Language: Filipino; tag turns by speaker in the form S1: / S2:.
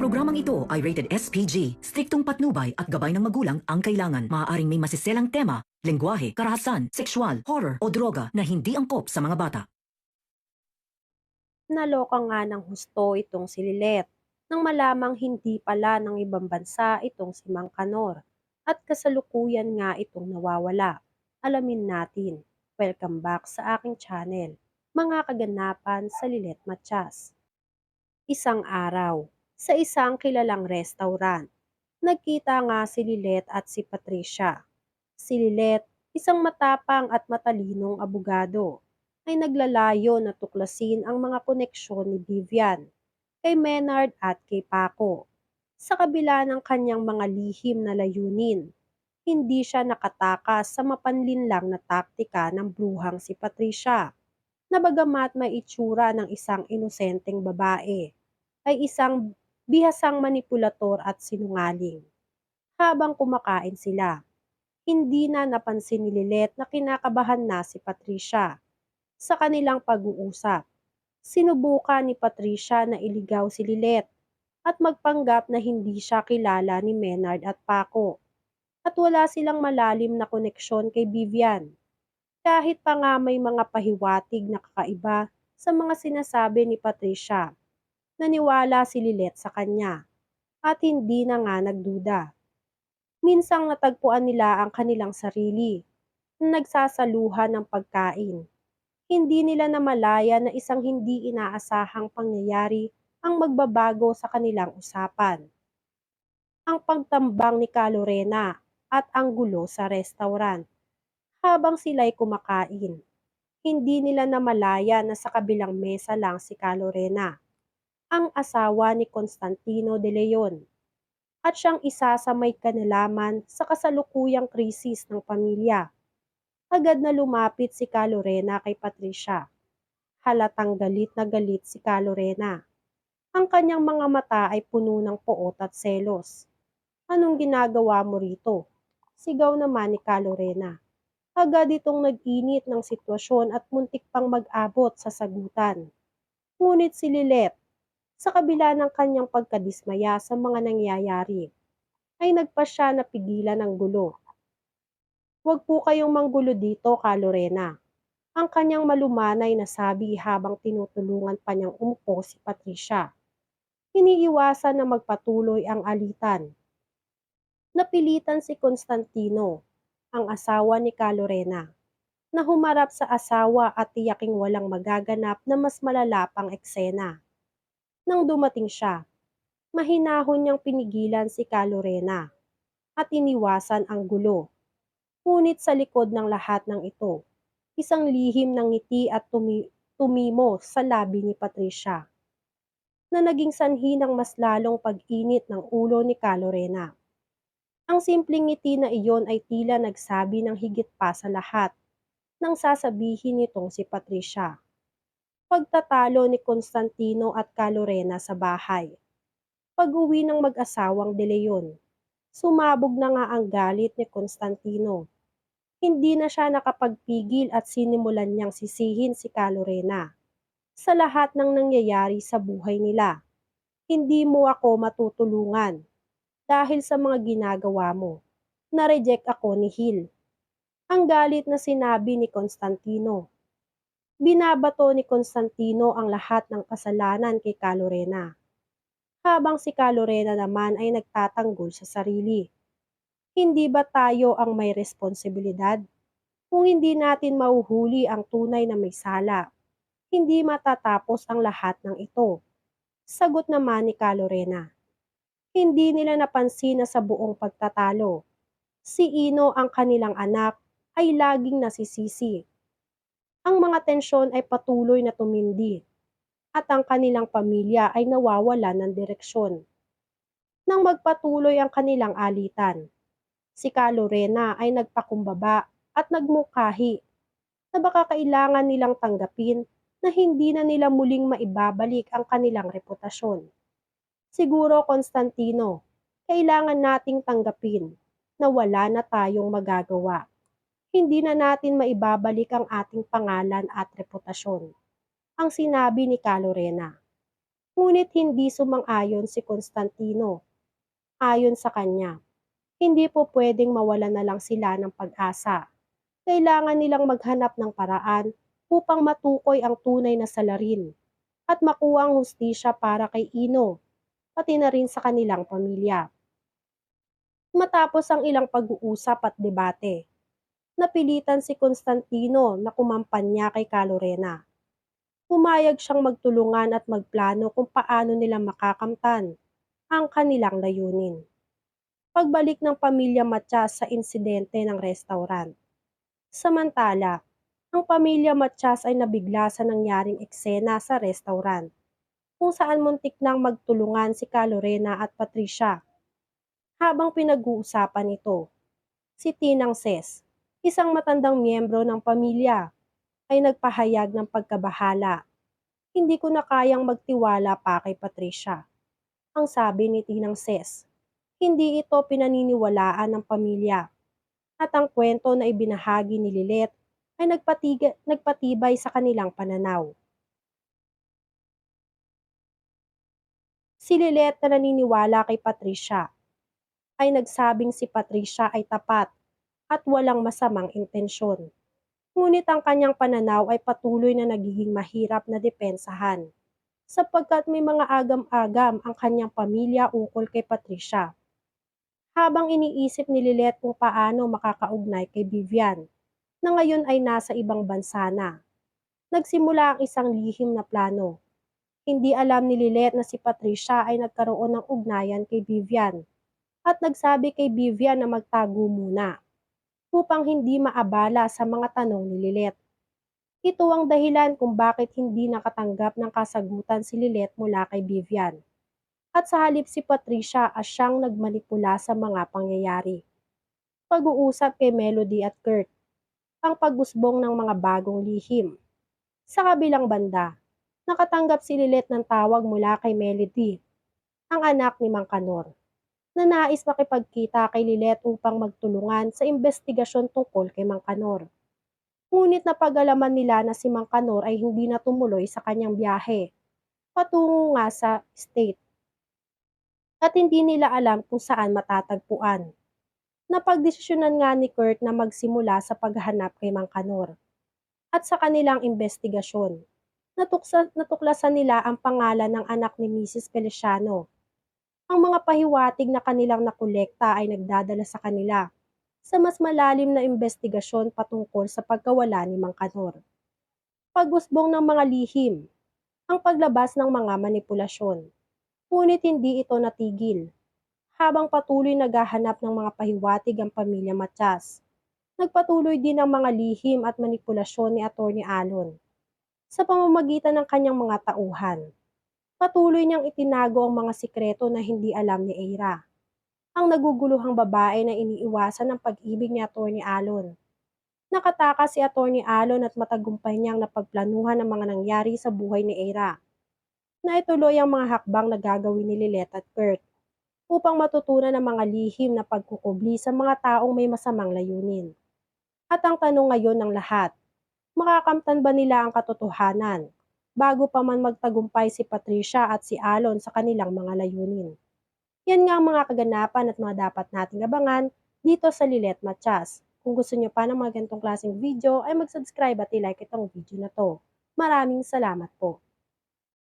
S1: programang ito ay rated SPG. Striktong patnubay at gabay ng magulang ang kailangan. Maaaring may masiselang tema, lengguwahe, karahasan, sexual, horror o droga na hindi angkop sa mga bata.
S2: Naloka nga ng husto itong si Lilet nang malamang hindi pala ng ibang bansa itong si Mang Kanor at kasalukuyan nga itong nawawala. Alamin natin. Welcome back sa aking channel. Mga kaganapan sa Lilet Matias. Isang araw, sa isang kilalang restaurant, nagkita nga si Lilet at si Patricia. Si Lilet, isang matapang at matalinong abogado, ay naglalayo na tuklasin ang mga koneksyon ni Vivian kay Menard at kay Paco. Sa kabila ng kanyang mga lihim na layunin, hindi siya nakatakas sa mapanlinlang na taktika ng bruhang si Patricia, na bagamat may itsura ng isang inosenteng babae, ay isang bihasang manipulator at sinungaling. Habang kumakain sila, hindi na napansin ni Lilet na kinakabahan na si Patricia. Sa kanilang pag-uusap, sinubukan ni Patricia na iligaw si Lilet at magpanggap na hindi siya kilala ni Menard at Paco at wala silang malalim na koneksyon kay Vivian. Kahit pa nga may mga pahiwatig na kakaiba sa mga sinasabi ni Patricia, naniwala si Lilet sa kanya at hindi na nga nagduda. Minsang natagpuan nila ang kanilang sarili na nagsasaluhan ng pagkain. Hindi nila namalaya na isang hindi inaasahang pangyayari ang magbabago sa kanilang usapan. Ang pagtambang ni Calorena at ang gulo sa restaurant. Habang sila'y kumakain, hindi nila namalaya na sa kabilang mesa lang si Calorena, ang asawa ni Constantino de Leon, at siyang isa sa may kanalaman sa kasalukuyang krisis ng pamilya. Agad na lumapit si Calorena kay Patricia. Halatang galit na galit si Calorena. Ang kanyang mga mata ay puno ng poot at selos. Anong ginagawa mo rito? Sigaw naman ni Calorena. Agad itong nag-init ng sitwasyon at muntik pang mag-abot sa sagutan. Ngunit si Lilet, sa kabila ng kanyang pagkadismaya sa mga nangyayari, ay nagpasya na pigilan ang gulo. Huwag po kayong manggulo dito, Calorena. Ang kanyang malumanay na sabi habang tinutulungan pa niyang umupo si Patricia. Iniiwasan na magpatuloy ang alitan. Napilitan si Constantino, ang asawa ni Calorena, na humarap sa asawa at tiyaking walang magaganap na mas malala pang eksena. Nang dumating siya, mahinahon niyang pinigilan si Calorena at iniwasan ang gulo. Ngunit sa likod ng lahat ng ito, isang lihim ng ngiti at tumimo sa labi ni Patricia, na naging sanhi ng mas lalong pag-init ng ulo ni Calorena. Ang simpleng ngiti na iyon ay tila nagsabi ng higit pa sa lahat nang sasabihin nitong si Patricia. Pagtatalo ni Constantino at Calorena sa bahay. Pag-uwi ng mag-asawang De Leon, sumabog na nga ang galit ni Constantino. Hindi na siya nakapagpigil at sinimulan niyang sisihin si Calorena sa lahat ng nangyayari sa buhay nila. Hindi mo ako matutulungan dahil sa mga ginagawa mo. Na-reject ako ni Hill. Ang galit na sinabi ni Constantino. Binabato ni Constantino ang lahat ng kasalanan kay Calorena, habang si Calorena naman ay nagtatanggol sa sarili. Hindi ba tayo ang may responsibilidad? Kung hindi natin mauhuli ang tunay na may sala, hindi matatapos ang lahat ng ito. Sagot naman ni Calorena. Hindi nila napansin na sa buong pagtatalo, si Ino ang kanilang anak ay laging nasisisi. Ang mga tensyon ay patuloy na tumindi at ang kanilang pamilya ay nawawala ng direksyon. Nang magpatuloy ang kanilang alitan, si Calorena ay nagpakumbaba at nagmungkahi na baka kailangan nilang tanggapin na hindi na nila muling maibabalik ang kanilang reputasyon. Siguro, Constantino, kailangan nating tanggapin na wala na tayong magagawa. Hindi na natin maibabalik ang ating pangalan at reputasyon, ang sinabi ni Calorena. Ngunit hindi sumang-ayon si Constantino. Ayon sa kanya, hindi po pwedeng mawala na lang sila ng pag-asa. Kailangan nilang maghanap ng paraan upang matukoy ang tunay na salarin at makuha ang hustisya para kay Ino, pati na rin sa kanilang pamilya. Matapos ang ilang pag-uusap at debate, napilitan si Constantino na kumampanya kay Calorena. Pumayag siyang magtulungan at magplano kung paano nila makakamtan ang kanilang layunin. Pagbalik ng pamilya Matias sa insidente ng restaurant. Samantala, ang pamilya Matias ay nabigla sa nangyaring eksena sa restaurant, kung saan muntik nang magtulungan si Calorena at Patricia. Habang pinag-uusapan ito, si Tinang Ses, isang matandang miyembro ng pamilya, ay nagpahayag ng pagkabahala. Hindi ko na kayang magtiwala pa kay Patricia. Ang sabi ni Tinang Ses, hindi ito pinaniniwalaan ng pamilya at ang kwento na ibinahagi ni Lilet ay nagpatibay sa kanilang pananaw. Si Lilet na naniniwala kay Patricia ay nagsabing si Patricia ay tapat at walang masamang intensyon. Ngunit ang kanyang pananaw ay patuloy na nagiging mahirap na depensahan sapagkat may mga agam-agam ang kanyang pamilya ukol kay Patricia. Habang iniisip ni Lilet kung paano makakaugnay kay Vivian, na ngayon ay nasa ibang bansa na, nagsimula ang isang lihim na plano. Hindi alam ni Lilet na si Patricia ay nagkaroon ng ugnayan kay Vivian at nagsabi kay Vivian na magtago muna upang hindi maabala sa mga tanong ni Lilet. Ito ang dahilan kung bakit hindi nakatanggap ng kasagutan si Lilet mula kay Vivian. At sa halip si Patricia ay siyang nagmanipula sa mga pangyayari. Pag-uusap kay Melody at Kurt, ang pag-usbong ng mga bagong lihim. Sa kabilang banda, nakatanggap si Lilet ng tawag mula kay Melody, ang anak ni Mang Kanor, na nais makipagkita kay Lilet upang magtulungan sa investigasyon tungkol kay Mang Kanor. Ngunit napag-alaman nila na si Mang Kanor ay hindi na tumuloy sa kanyang biyahe patungo nga sa state at hindi nila alam kung saan matatagpuan. Napagdesisyonan nga ni Kurt na magsimula sa paghahanap kay Mang Kanor at sa kanilang investigasyon. Natuklasan nila ang pangalan ng anak ni Mrs. Feliciano. Ang mga pahiwatig na kanilang nakolekta ay nagdadala sa kanila sa mas malalim na investigasyon patungkol sa pagkawala ni Mang Kanor. Pag-usbong ng mga lihim, ang paglabas ng mga manipulasyon. Ngunit hindi ito natigil. Habang patuloy naghahanap ng mga pahiwatig ang pamilya Matias, nagpatuloy din ang mga lihim at manipulasyon ni Atty. Alon sa pamamagitan ng kanyang mga tauhan. Patuloy niyang itinago ang mga sikreto na hindi alam ni Eira, ang naguguluhang babae na iniiwasan ng pag-ibig ni Atty. Alon. Nakatakas si Atty. Alon at matagumpay niyang napagplanuhan ang mga nangyari sa buhay ni Eira. Naituloy ang mga hakbang na gagawin ni Lilet at Kurt upang matutunan ang mga lihim na pagkukubli sa mga taong may masamang layunin. At ang tanong ngayon ng lahat, makakamtan ba nila ang katotohanan bago pa man magtagumpay si Patricia at si Alon sa kanilang mga layunin? Yan nga ang mga kaganapan at mga dapat nating abangan dito sa Lilet Matias. Kung gusto nyo pa ng mga ganitong klaseng video ay mag-subscribe at i-like itong video na to. Maraming salamat po.